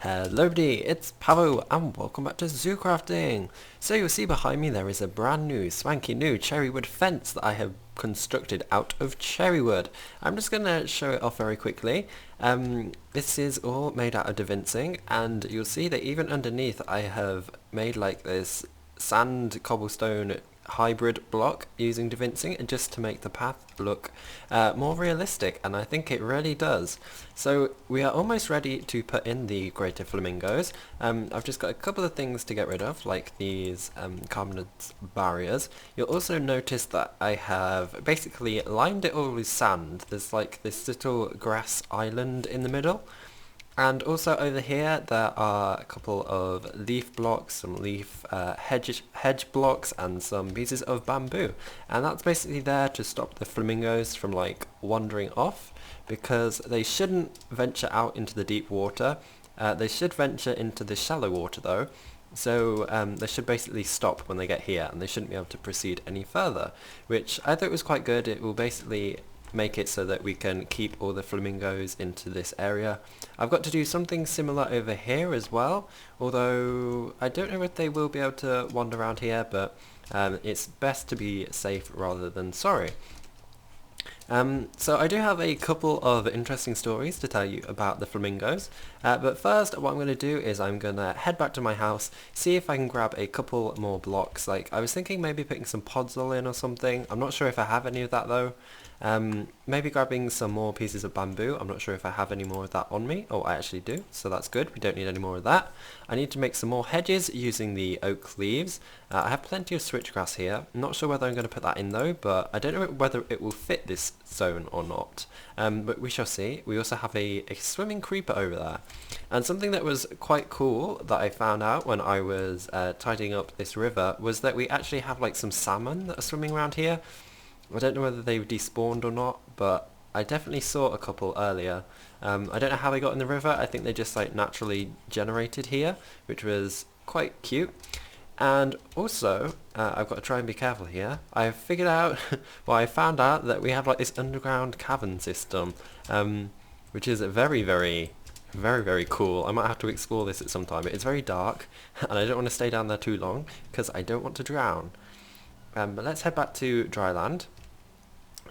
Hello everybody, it's Pavo and welcome back to ZooCrafting. So you'll see behind me there is a brand new, swanky new cherrywood fence that I have constructed out of cherrywood. I'm just going to show it off very quickly. This is all made out of divinsing, and you'll see that even underneath I have made like this sand cobblestone hybrid block using divinsing just to make the path look more realistic, and I think it really does. So we are almost ready to put in the greater flamingos. I've just got a couple of things to get rid of, like these carbonate barriers. You'll also notice that I have basically lined it all with sand. There's like this little grass island in the middle. And also over here there are a couple of leaf blocks, some leaf hedge blocks, and some pieces of bamboo. And that's basically there to stop the flamingos from like wandering off, because they shouldn't venture out into the deep water. They should venture into the shallow water though. So they should basically stop when they get here, and they shouldn't be able to proceed any further, which I thought was quite good. It will basically make it so that we can keep all the flamingos into this area. I've got to do something similar over here as well, although I don't know if they will be able to wander around here, but it's best to be safe rather than sorry. So I do have a couple of interesting stories to tell you about the flamingos, but first what I'm going to do is I'm going to head back to my house, see if I can grab a couple more blocks. Like, I was thinking maybe putting some podzol in or something. I'm not sure if I have any of that though. Maybe grabbing some more pieces of bamboo. I'm not sure if I have any more of that on me. Oh, I actually do, so that's good. We don't need any more of that. I need to make some more hedges using the oak leaves. I have plenty of switchgrass here. I'm not sure whether I'm going to put that in though, but I don't know whether it will fit this zone or not. But we shall see. We also have a swimming creeper over there. And something that was quite cool that I found out when I was tidying up this river was that we actually have like some salmon that are swimming around here. I don't know whether they've despawned or not, but I definitely saw a couple earlier. I don't know how they got in the river. I think they just like naturally generated here, which was quite cute. And also, I've got to try and be careful here. I've figured out, well, I found out that we have like this underground cavern system, which is very, very cool. I might have to explore this at some time. It's very dark, and I don't want to stay down there too long because I don't want to drown. But let's head back to dry land.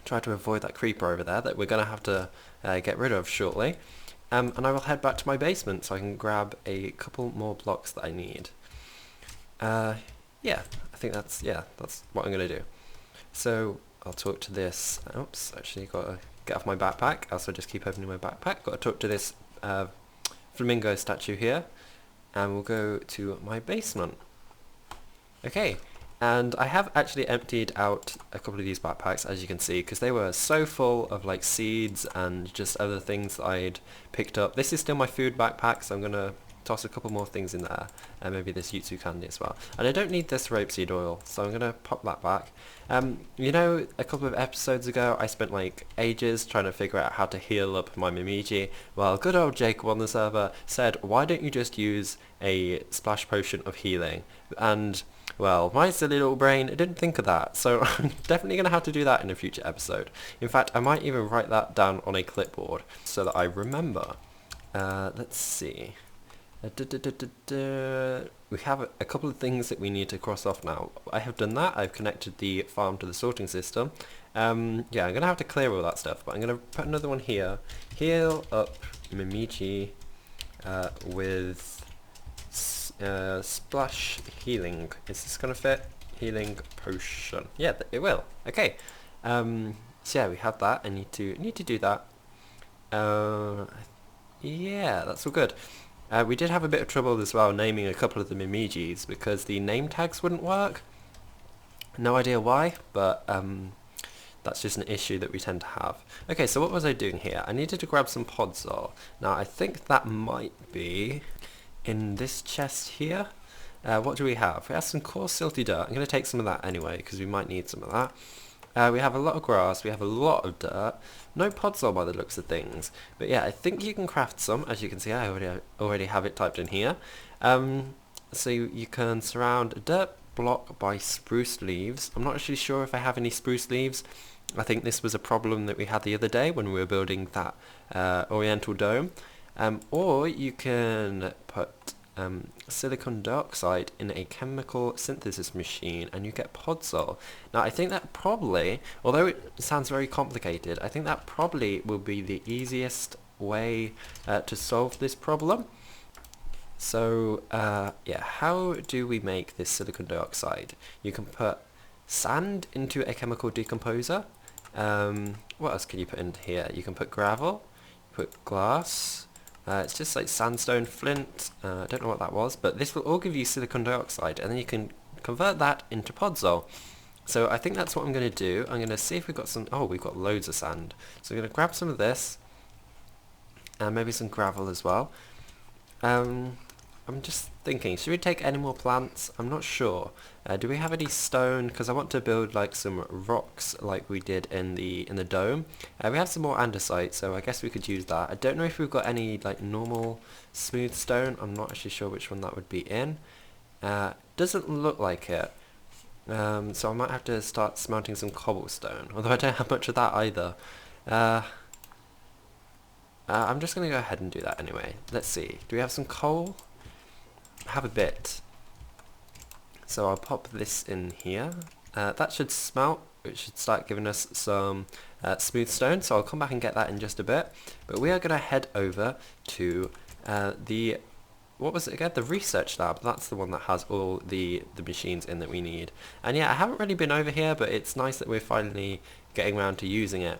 Try to avoid that creeper over there that we're going to have to get rid of shortly. And I will head back to my basement so I can grab a couple more blocks that I need. Yeah, I think that's what I'm going to do. So I'll talk to this. Oops, actually got to get off my backpack. Also just keep opening my backpack. Got to talk to this flamingo statue here. And we'll go to my basement. Okay. And I have actually emptied out a couple of these backpacks, as you can see, because they were so full of like seeds and just other things that I'd picked up. This is still my food backpack, so I'm going to toss a couple more things in there, and maybe this jutsu candy as well. And I don't need this rapeseed oil, so I'm going to pop that back. You know, a couple of episodes ago I spent like ages trying to figure out how to heal up my Mimiji. Well, good old Jacob on the server said, why don't you just use a splash potion of healing? And well, my silly little brain didn't think of that, so I'm definitely going to have to do that in a future episode. In fact, I might even write that down on a clipboard so that I remember. Let's see. We have a couple of things that we need to cross off now. I have done that. I've connected the farm to the sorting system. Yeah, I'm going to have to clear all that stuff, but I'm going to put another one here. Heal up Mimiji with splash healing. Is this gonna fit? Healing potion. Yeah, it will. Okay. So yeah, we have that. I need to do that. Yeah, that's all good. We did have a bit of trouble as well naming a couple of the Mimijis because the name tags wouldn't work. No idea why, but that's just an issue that we tend to have. Okay, so what was I doing here? I needed to grab some podzol. Now I think that might be in this chest here. What do we have? We have some coarse silty dirt. I'm going to take some of that anyway because we might need some of that. We have a lot of grass. We have a lot of dirt. No podzol by the looks of things. But yeah, I think you can craft some. As you can see, I already have it typed in here. So you can surround a dirt block by spruce leaves. I'm not actually sure if I have any spruce leaves. I think this was a problem that we had the other day when we were building that oriental dome. Or you can put silicon dioxide in a chemical synthesis machine and you get podzol. Now I think that probably, although it sounds very complicated, I think that probably will be the easiest way to solve this problem. So yeah, how do we make this silicon dioxide? You can put sand into a chemical decomposer. What else can you put in here? You can put gravel, put glass. It's just like sandstone, flint, I don't know what that was, but this will all give you silicon dioxide, and then you can convert that into podzol. So I think that's what I'm going to do. I'm going to see if we've got some, oh, we've got loads of sand. So I'm going to grab some of this, and maybe some gravel as well. I'm just thinking, should we take any more plants? I'm not sure. Do we have any stone? Because I want to build like some rocks like we did in the dome. We have some more andesite, so I guess we could use that. I don't know if we've got any like normal smooth stone. I'm not actually sure which one that would be in. Doesn't look like it. So I might have to start smelting some cobblestone, although I don't have much of that either. I'm just going to go ahead and do that anyway. Let's see. Do we have some coal? Have a bit. So I'll pop this in here. That should smelt. It should start giving us some smooth stone. So I'll come back and get that in just a bit. But we are going to head over to the, what was it again? The research lab. That's the one that has all the machines in that we need. And yeah, I haven't really been over here, but it's nice that we're finally getting around to using it.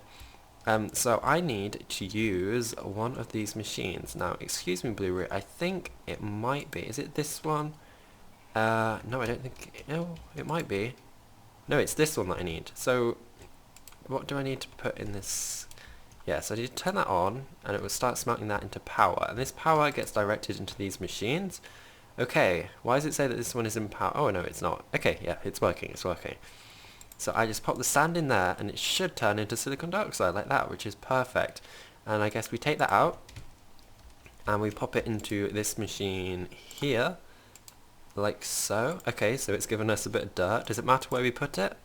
So I need to use one of these machines. Now, excuse me, Blu-ray, I think it might be. Is it this one? No, I don't think... No, it might be. No, it's this one that I need. So, what do I need to put in this? Yeah, so I need to turn that on, and it will start smelting that into power. And this power gets directed into these machines. Okay, why does it say that this one is in power? Oh, no, it's not. Okay, yeah, it's working, it's working. So I just pop the sand in there and it should turn into silicon dioxide like that, which is perfect. And I guess we take that out and we pop it into this machine here, like so. Okay, so it's given us a bit of dirt. Does it matter where we put it?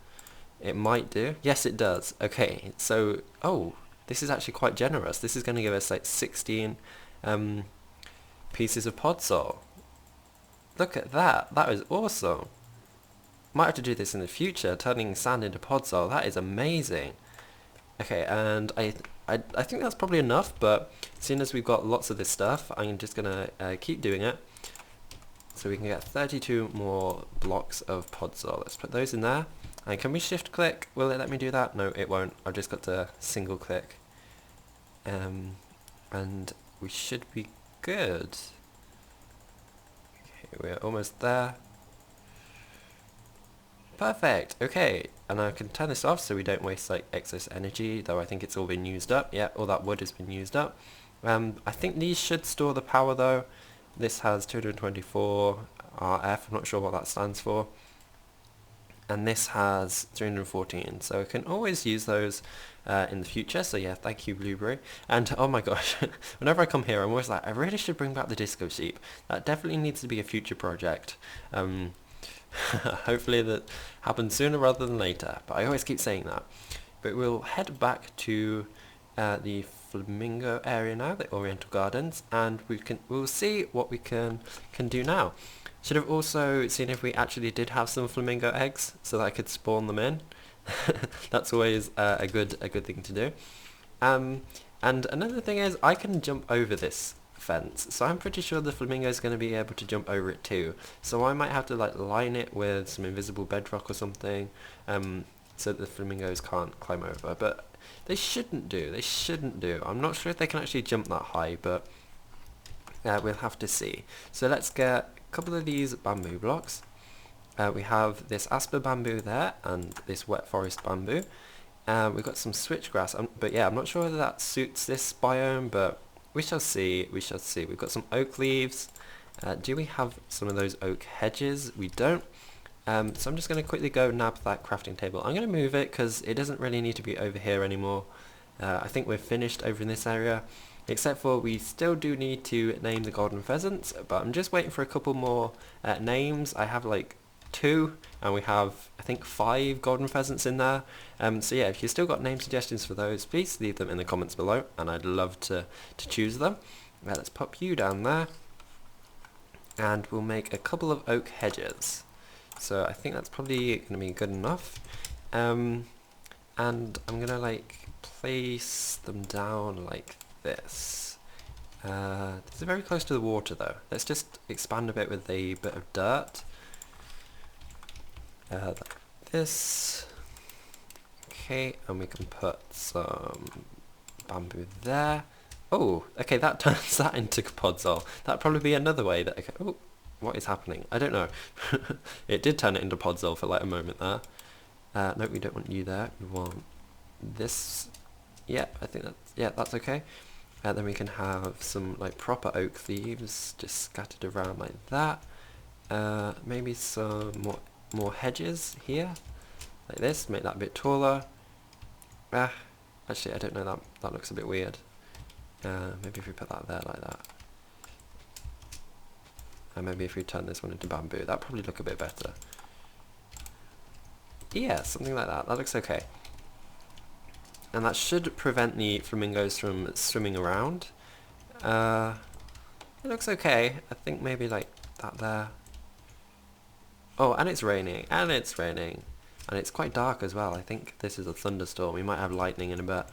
It might do. Yes, it does. Okay, so, oh, this is actually quite generous. This is going to give us like 16 pieces of podzol. Look at that. That is awesome. Might have to do this in the future, turning sand into podzol. That is amazing. Okay, and I think that's probably enough, but seeing as we've got lots of this stuff, I'm just going to keep doing it. So we can get 32 more blocks of podzol. Let's put those in there. And can we shift click? Will it let me do that? No, it won't. I've just got to single click. And we should be good. Okay, we're almost there. Perfect, okay, and I can turn this off so we don't waste like excess energy, though I think it's all been used up. Yeah, all that wood has been used up. I think these should store the power though. This has 224 RF, I'm not sure what that stands for. And this has 314, so I can always use those in the future, so yeah, thank you Blueberry. And oh my gosh, whenever I come here I'm always like, I really should bring back the disco sheep. That definitely needs to be a future project. Hopefully that happens sooner rather than later, but I always keep saying that. But we'll head back to the Flamingo area now, the Oriental Gardens, and we'll see what we can do now. Should have also seen if we actually did have some flamingo eggs so that I could spawn them in. That's always a good thing to do. And another thing is I can jump over this fence, so I'm pretty sure the flamingo is going to be able to jump over it too. So I might have to like line it with some invisible bedrock or something, so that the flamingos can't climb over. But they shouldn't do. They shouldn't do. I'm not sure if they can actually jump that high, but we'll have to see. So let's get a couple of these bamboo blocks. We have this aspen bamboo there and this wet forest bamboo. We've got some switchgrass, but yeah, I'm not sure whether that suits this biome, but we shall see, we shall see. We've got some oak leaves. Do we have some of those oak hedges? We don't. So I'm just going to quickly go nab that crafting table. I'm going to move it because it doesn't really need to be over here anymore. I think we're finished over in this area. Except for we still do need to name the golden pheasants, but I'm just waiting for a couple more names. I have like 2, and we have I think 5 golden pheasants in there. So yeah, if you've still got name suggestions for those, please leave them in the comments below, and I'd love to choose them. Let's pop you down there. And we'll make a couple of oak hedges. So I think that's probably going to be good enough. And I'm going to like place them down like this. This is very close to the water though. Let's just expand a bit with a bit of dirt. Like this. Okay, and we can put some bamboo there. Oh, okay, that turns that into podzol. That'd probably be another way that... Okay, oh, what is happening? I don't know. It did turn it into podzol for like a moment there. No, we don't want you there. We want this. Yeah, I think that's... Yeah, that's okay. Then we can have some like proper oak leaves just scattered around like that. Maybe some more hedges here. Like this, make that a bit taller. Actually, I don't know, that looks a bit weird. Maybe if we put that there like that. And maybe if we turn this one into bamboo, that'd probably look a bit better. Yeah, something like that. That looks okay. And that should prevent the flamingos from swimming around. It looks okay. I think maybe like that there. Oh, and it's raining, and it's raining. And it's quite dark as well. I think this is a thunderstorm. We might have lightning in a bit.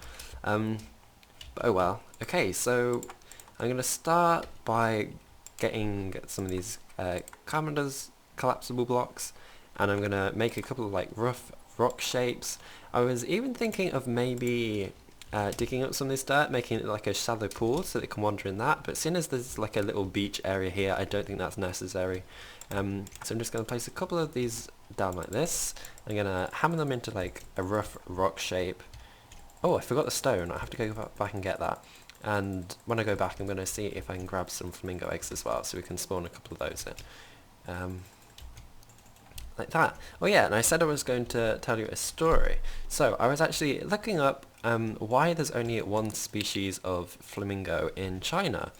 But oh well. Okay, so I'm going to start by getting some of these Commander's collapsible blocks. And I'm going to make a couple of like rough rock shapes. I was even thinking of maybe digging up some of this dirt, making it like a shallow pool so they can wander in that. But seeing as there's like a little beach area here, I don't think that's necessary. So I'm just going to place a couple of these down like this. I'm going to hammer them into like a rough rock shape. Oh, I forgot the stone. I have to go back and get that. And when I go back, I'm going to see if I can grab some flamingo eggs as well, so we can spawn a couple of those in. Like that. Oh yeah, and I said I was going to tell you a story. So I was actually looking up why there's only one species of flamingo in China.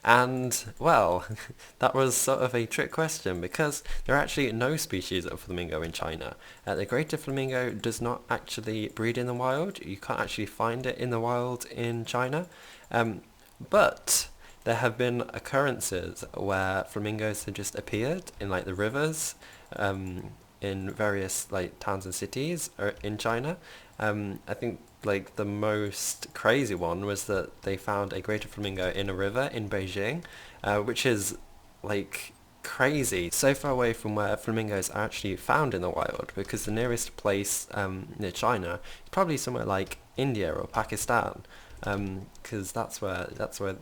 And, well, that was sort of a trick question because there are actually no species of flamingo in China. The greater flamingo does not actually breed in the wild. You can't actually find it in the wild in China. But there have been occurrences where flamingos have just appeared in like the rivers in various like towns and cities in China. I think like the most crazy one was that they found a greater flamingo in a river in Beijing, which is like crazy, so far away from where flamingos are actually found in the wild, because the nearest place near China is probably somewhere like India or Pakistan, because that's where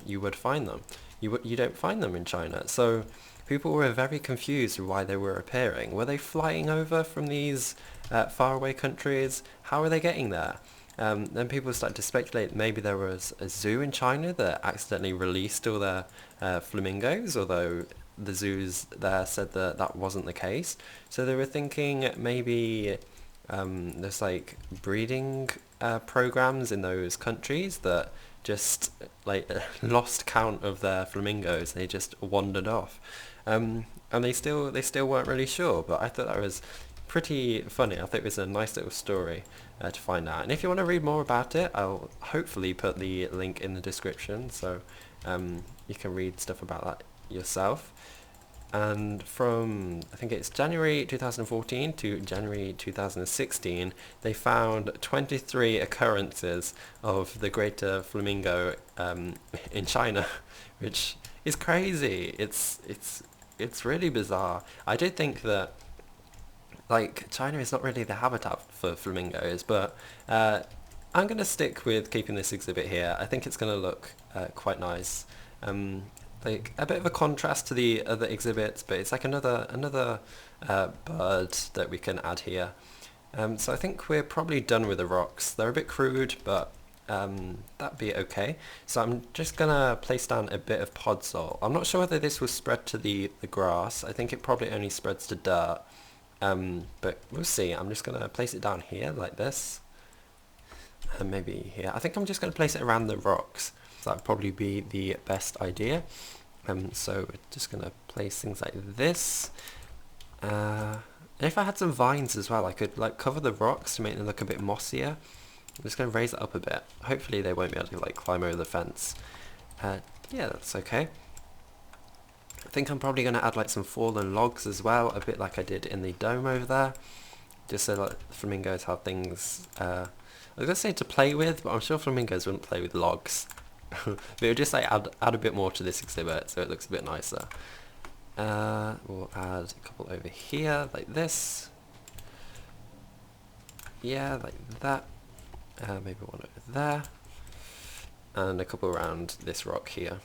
you would find them. You don't find them in China, so people were very confused with why they were appearing. Were they flying over from these faraway countries? How are they getting there? Then people started to speculate maybe there was a zoo in China that accidentally released all their flamingos, although the zoos there said that that wasn't the case. So they were thinking maybe there's like breeding programs in those countries that just like lost count of their flamingos. They just wandered off, and they still weren't really sure. But I thought that was pretty funny. I think it was a nice little story to find out. And if you want to read more about it, I'll hopefully put the link in the description, so you can read stuff about that yourself. And from, I think it's January 2014 to January 2016, they found 23 occurrences of the greater flamingo in China, which is crazy. It's really bizarre. I do think that like China is not really the habitat for flamingos, but I'm going to stick with keeping this exhibit here. I think it's going to look quite nice. Like a bit of a contrast to the other exhibits, but it's like another bird that we can add here. So I think we're probably done with the rocks. They're a bit crude, but that'd be okay. So I'm just gonna place down a bit of podzol. I'm not sure whether this will spread to the grass. I think it probably only spreads to dirt, but we'll see. I'm just gonna place it down here like this, and maybe here. I think I'm just gonna place it around the rocks. That would probably be the best idea. So we're just going to place things like this. And if I had some vines as well, I could like cover the rocks to make them look a bit mossier. I'm just going to raise it up a bit. Hopefully they won't be able to like climb over the fence. Yeah, that's okay. I think I'm probably going to add like some fallen logs as well, a bit like I did in the dome over there. Just so like the flamingos have things, I was going to say to play with, but I'm sure flamingos wouldn't play with logs. But it would just like add a bit more to this exhibit so it looks a bit nicer. We'll add a couple over here, like this. Yeah, like that. Maybe one over there. And a couple around this rock here.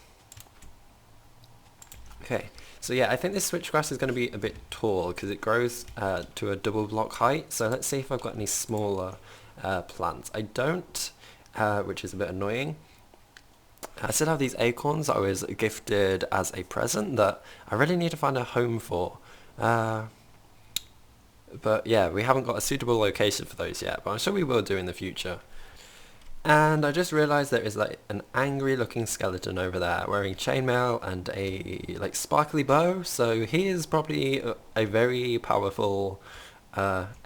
Okay, so yeah, I think this switchgrass is going to be a bit tall because it grows to a double block height. So let's see if I've got any smaller plants. I don't, which is a bit annoying. I still have these acorns that I was gifted as a present that I really need to find a home for. But yeah, we haven't got a suitable location for those yet, but I'm sure we will do in the future. And I just realised there is like an angry looking skeleton over there wearing chainmail and a like sparkly bow, so he is probably a very powerful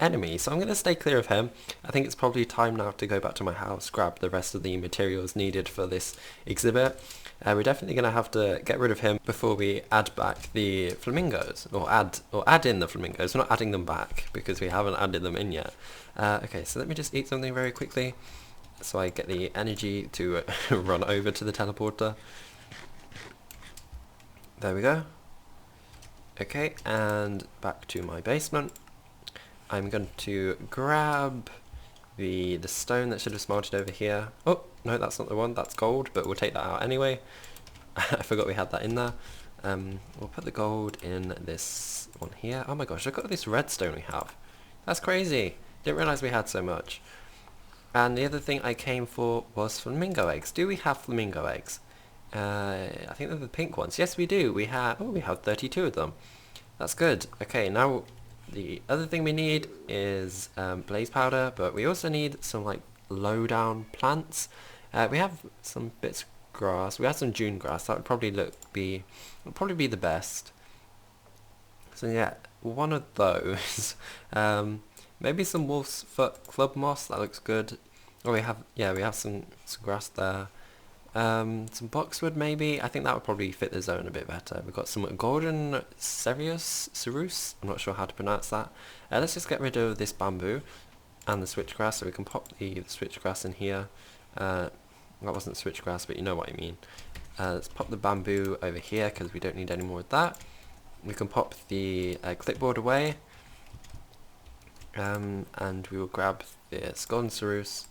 enemy, so I'm going to stay clear of him. I think it's probably time now to go back to my house, grab the rest of the materials needed for this exhibit. We're definitely going to have to get rid of him before we add back the flamingos, or add in the flamingos. We're not adding them back because we haven't added them in yet. Okay, so let me just eat something very quickly so I get the energy to run over to the teleporter. There we go. Okay, and back to my basement. I'm going to grab the stone that should have smelted over here. Oh, no, that's not the one, that's gold, but we'll take that out anyway. I forgot we had that in there. We'll put the gold in this one here. Oh my gosh, look at this redstone we have. That's crazy. Didn't realise we had so much. And the other thing I came for was flamingo eggs. Do we have flamingo eggs? I think they're the pink ones. Yes, we do. We have 32 of them. That's good. Okay, now the other thing we need is blaze powder, but we also need some like low down plants. We have some bits of grass. We have some June grass. That would probably be the best. So yeah, one of those. Maybe some wolf's foot club moss. That looks good. Oh, we have some grass there. Some boxwood maybe. I think that would probably fit the zone a bit better. We've got some golden cereus. I'm not sure how to pronounce that. Let's just get rid of this bamboo and the switchgrass, so we can pop the switchgrass in here. That wasn't switchgrass, but you know what I mean. Let's pop the bamboo over here because we don't need any more of that. We can pop the clipboard away. And we will grab this golden cereus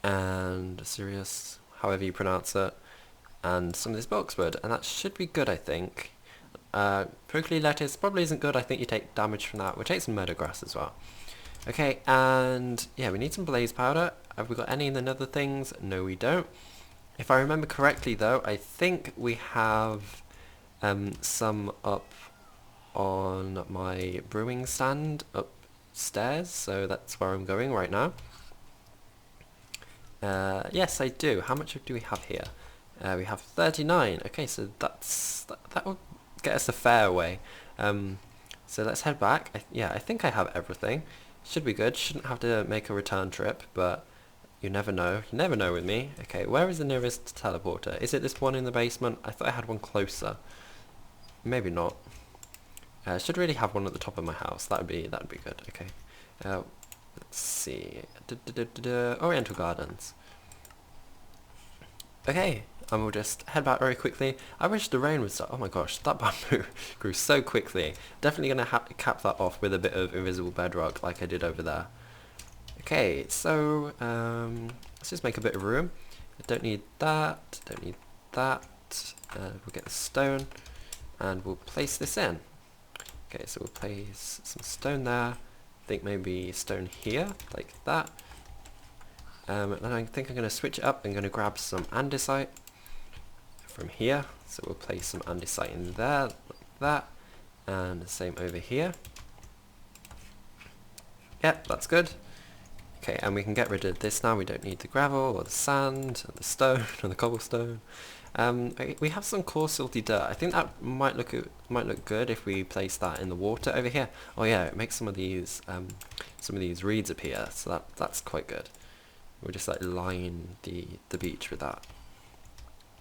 and cereus, however you pronounce it, and some of this boxwood, and that should be good, I think. Prickly lettuce probably isn't good. I think you take damage from that. We'll take some meadow grass as well. Okay, and yeah, we need some blaze powder. Have we got any in the nether things? No, we don't. If I remember correctly, though, I think we have some up on my brewing stand upstairs, so that's where I'm going right now. Yes, I do. How much do we have here? We have 39. Okay, so that will get us a fair way. So let's head back. I think I have everything. Should be good. Shouldn't have to make a return trip, but you never know. You never know with me. Okay, where is the nearest teleporter? Is it this one in the basement? I thought I had one closer. Maybe not. Should really have one at the top of my house. That'd be good. Okay. Let's see. Oriental Gardens. Okay, and we'll just head back very quickly. I wish the rain would stop. Oh my gosh, that bamboo grew so quickly. Definitely going to have to cap that off with a bit of invisible bedrock like I did over there. Okay, so let's just make a bit of room. I don't need that, don't need that. We'll get the stone and we'll place this in. Okay, so we'll place some stone there. I think maybe stone here, like that. And then I think I'm going to switch it up. I'm going to grab some andesite from here. So we'll place some andesite in there, like that. And the same over here. Yep, that's good. Okay, and we can get rid of this now. We don't need the gravel or the sand or the stone or the cobblestone. We have some coarse silty dirt. I think that might look good if we place that in the water over here. Oh yeah, it makes some of these reeds appear, so that's quite good. We'll just like line the beach with that.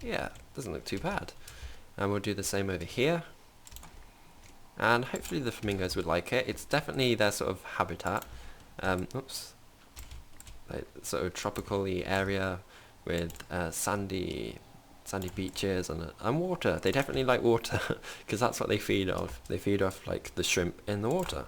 Yeah, doesn't look too bad. And we'll do the same over here. And hopefully the flamingos would like it. It's definitely their sort of habitat. Oops. Like sort of tropical-y area with sandy beaches and water. They definitely like water because that's what they feed off. They feed off like the shrimp in the water.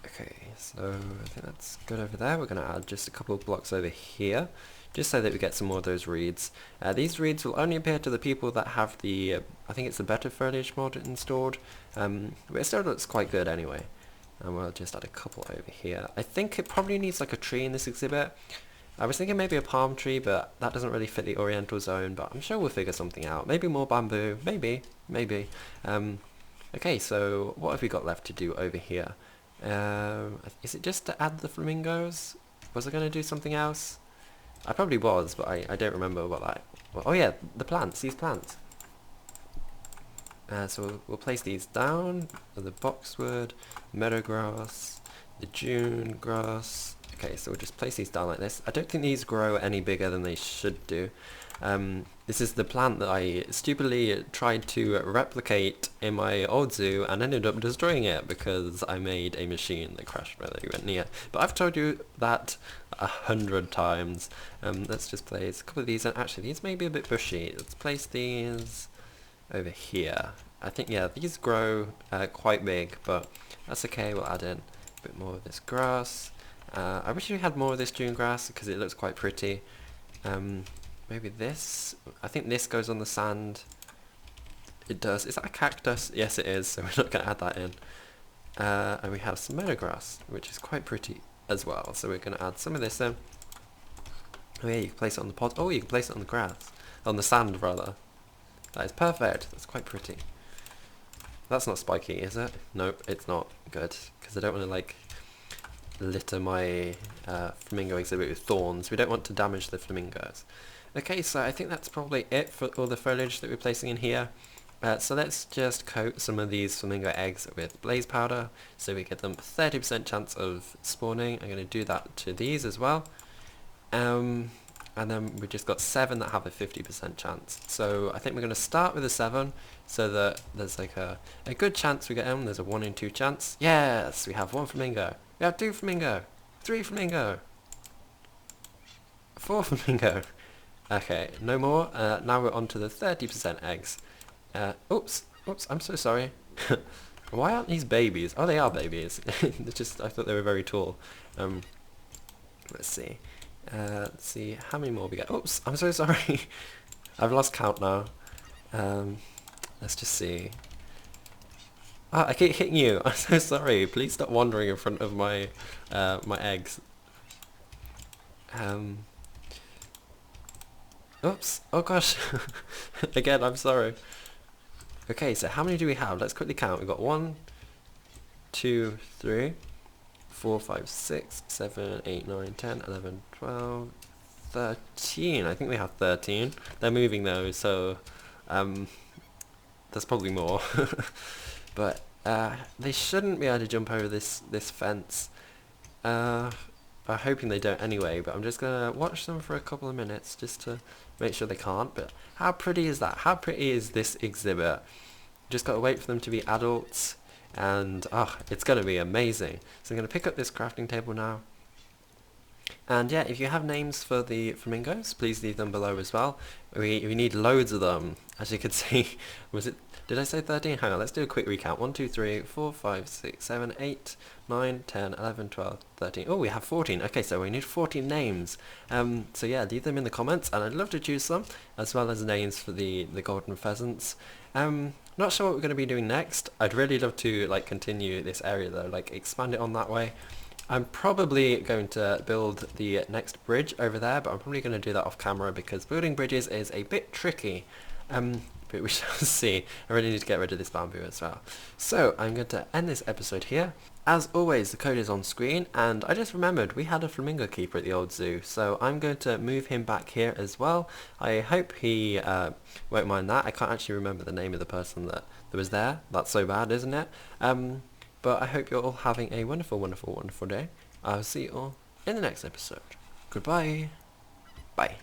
Okay, so I think that's good over there. We're going to add just a couple of blocks over here, just so that we get some more of those reeds. These reeds will only appear to the people that have the, I think it's the better foliage mod installed, but it still looks quite good anyway. And we'll just add a couple over here. I think it probably needs like a tree in this exhibit. I was thinking maybe a palm tree, but that doesn't really fit the oriental zone, but I'm sure we'll figure something out. Maybe more bamboo, maybe. Okay, so what have we got left to do over here? Is it just to add the flamingos? Was I going to do something else? I probably was, but I don't remember what that... Well, oh yeah, the plants, these plants. So we'll place these down, the boxwood, meadow grass, the June grass. Okay, so we'll just place these down like this. I don't think these grow any bigger than they should do. This is the plant that I stupidly tried to replicate in my old zoo and ended up destroying it because I made a machine that crashed when they went near. But I've told you that 100 times. Let's just place a couple of these, and actually these may be a bit bushy. Let's place these over here. I think, yeah, these grow quite big, but that's okay. We'll add in a bit more of this grass. I wish we had more of this June grass because it looks quite pretty. Maybe this. I think this goes on the sand. It does. Is that a cactus? Yes, it is, so we're not going to add that in. And we have some meadow grass, which is quite pretty as well. So we're going to add some of this in. Oh yeah, you can place it on the pot. Oh, you can place it on the grass. On the sand, rather. That is perfect. That's quite pretty. That's not spiky, is it? Nope, it's not. Good. Because I don't want to, like, litter my flamingo exhibit with thorns. We don't want to damage the flamingos. Okay, so I think that's probably it for all the foliage that we're placing in here. So let's just coat some of these flamingo eggs with blaze powder so we get them 30% chance of spawning. I'm going to do that to these as well. And then we just got 7 that have a 50% chance. So I think we're going to start with a 7 so that there's like a good chance we get them. There's a 1 in 2 chance. Yes, we have 1 flamingo. We have 2 flamingo. 3 flamingo. 4 flamingo. Okay, no more. Now we're on to the 30% eggs. Oops, I'm so sorry. Why aren't these babies? Oh, they are babies. It's just, I thought they were very tall. Let's see. Let's see how many more we get. Oops, I'm so sorry. I've lost count now. Let's just see. Ah, I keep hitting you. I'm so sorry. Please stop wandering in front of my my eggs. Oops. Oh gosh. Again, I'm sorry. Okay, so how many do we have? Let's quickly count. We've got 1, 2, 3, 4, 5, 6, 7, 8, 9, 10, 11, 12, 13. I think we have 13. They're moving though, so there's probably more. But they shouldn't be able to jump over this fence. I'm hoping they don't anyway, but I'm just going to watch them for a couple of minutes just to make sure they can't. But how pretty is that? How pretty is this exhibit? Just got to wait for them to be adults, and it's going to be amazing. So I'm going to pick up this crafting table now. And yeah, if you have names for the flamingos, please leave them below as well. We need loads of them. As you can see, did I say 13? Hang on, let's do a quick recount. 1, 2, 3, 4, 5, 6, 7, 8, 9, 10, 11, 12, 13. Oh, we have 14. Okay, so we need 14 names. So yeah, leave them in the comments, and I'd love to choose some, as well as names for the golden pheasants. Not sure what we're going to be doing next. I'd really love to like continue this area though, like expand it on that way. I'm probably going to build the next bridge over there, but I'm probably going to do that off camera because building bridges is a bit tricky. But we shall see. I really need to get rid of this bamboo as well. So I'm going to end this episode here. As always, the code is on screen, and I just remembered we had a flamingo keeper at the old zoo, so I'm going to move him back here as well. I hope he won't mind that. I can't actually remember the name of the person that was there. That's so bad, isn't it? But I hope you're all having a wonderful, wonderful, wonderful day. I'll see you all in the next episode. Goodbye. Bye.